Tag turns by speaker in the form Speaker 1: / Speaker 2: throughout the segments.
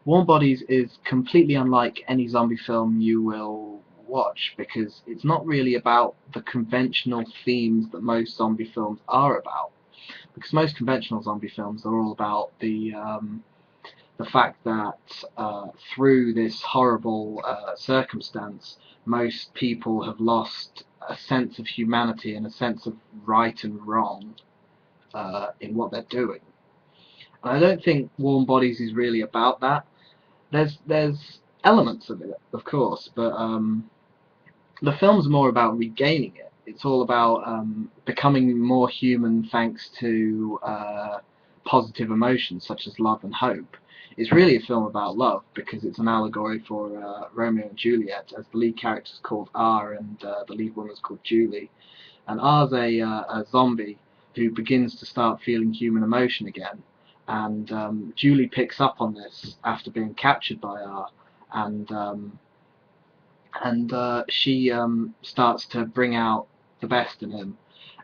Speaker 1: Warm Bodies is completely unlike any zombie film you will watch because it's not really about the conventional themes that most zombie films are about. Because most conventional zombie films are all about the fact that through this horrible circumstance, most people have lost a sense of humanity and a sense of right and wrong in what they're doing. And I don't think Warm Bodies is really about that. There's elements of it, of course, but the film's more about regaining it. It's all about becoming more human thanks to positive emotions such as love and hope. It's really a film about love because it's an allegory for Romeo and Juliet, as the lead character's called R and the lead woman's called Julie. And R's a zombie who begins to start feeling human emotion again. And Julie picks up on this after being captured by R, and she starts to bring out the best in him,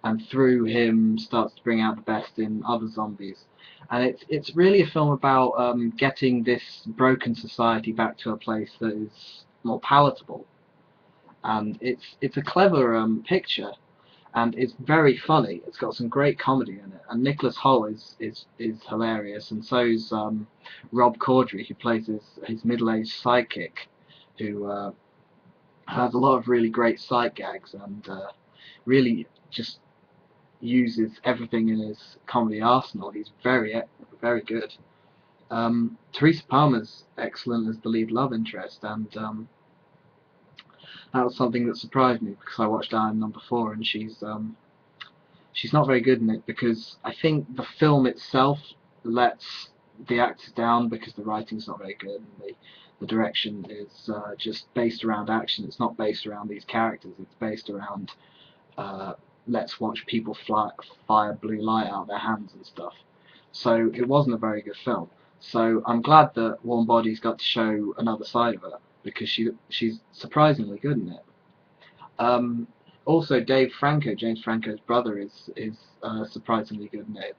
Speaker 1: and through him starts to bring out the best in other zombies. And it's really a film about getting this broken society back to a place that is more palatable. And it's a clever picture, and it's very funny. It's got some great comedy in it, and Nicholas Hoult is hilarious, and so's Rob Corddry, who plays his middle-aged sidekick, who has a lot of really great sight gags and really just uses everything in his comedy arsenal. He's very good. Teresa Palmer's excellent as the lead love interest, and that was something that surprised me because I watched Iron Number 4 and she's not very good in it because I think the film itself lets the actors down because the writing's not very good and the direction is just based around action. It's not based around these characters. It's based around let's watch people fire blue light out of their hands and stuff. So it wasn't a very good film. So I'm glad that Warm Bodies got to show another side of her because she's surprisingly good in it. Also, James Franco's brother, is surprisingly good in it.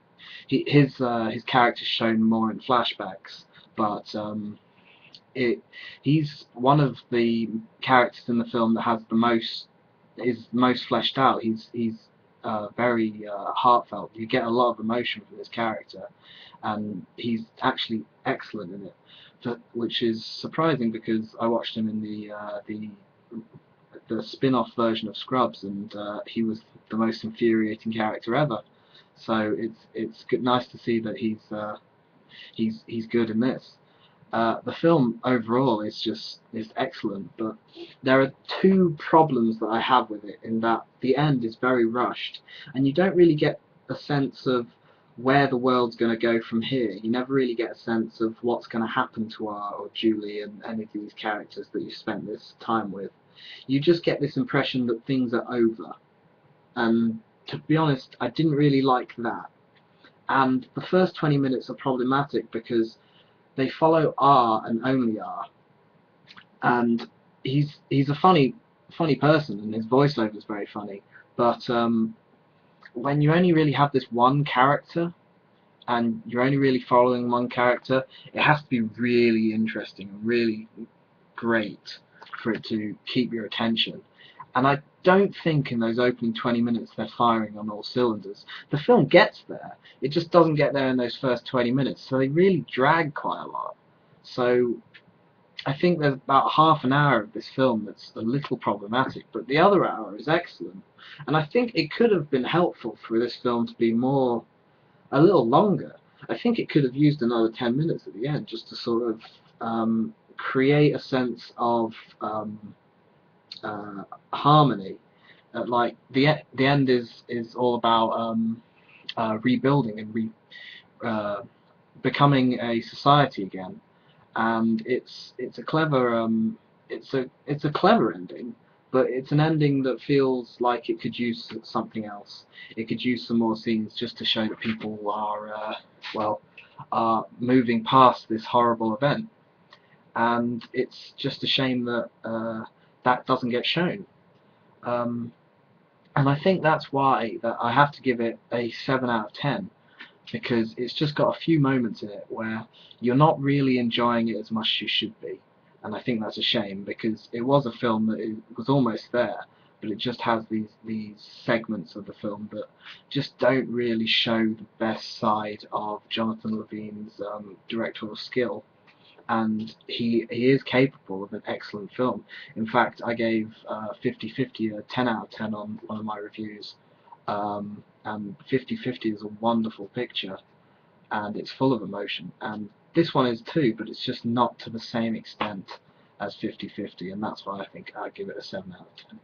Speaker 1: His character's shown more in flashbacks, but he's one of the characters in the film that has the most fleshed out. He's very heartfelt. You get a lot of emotion from this character, and he's actually excellent in it. Which is surprising because I watched him in the spin-off version of Scrubs, and he was the most infuriating character ever. So it's nice to see that he's good in this. The film overall is excellent, but there are two problems that I have with it. In that the end is very rushed, and you don't really get a sense of where the world's going to go from here. You never really get a sense of what's going to happen to R or Julie and any of these characters that you spent this time with. You just get this impression that things are over, and to be honest, I didn't really like that. And the first 20 minutes are problematic because they follow R and only R, and he's a funny person, and his voiceover is very funny. But when you only really have this one character, and you're only really following one character, it has to be really interesting and really great for it to keep your attention. And I don't think in those opening 20 minutes they're firing on all cylinders. The film gets there, it just doesn't get there in those first 20 minutes, so they really drag quite a lot. So I think there's about half an hour of this film that's a little problematic, but the other hour is excellent. And I think it could have been helpful for this film to be a little longer. I think it could have used another 10 minutes at the end just to sort of create a sense of harmony. Like the end is all about rebuilding and becoming a society again, and it's a clever it's a clever ending, but it's an ending that feels like it could use something else. It could use some more scenes just to show that people are are moving past this horrible event, and it's just a shame that that doesn't get shown. Um, and I think that's why that I have to give it a 7 out of 10. because it's just got a few moments in it where you're not really enjoying it as much as you should be. And I think that's a shame, because it was a film that it was almost there, but it just has these segments of the film that just don't really show the best side of Jonathan Levine's directorial skill. And he is capable of an excellent film. In fact, I gave 50-50 a 10 out of 10 on one of my reviews. And 50-50 is a wonderful picture, and it's full of emotion. And this one is too, but it's just not to the same extent as 50-50, and that's why I think I'd give it a 7 out of 10.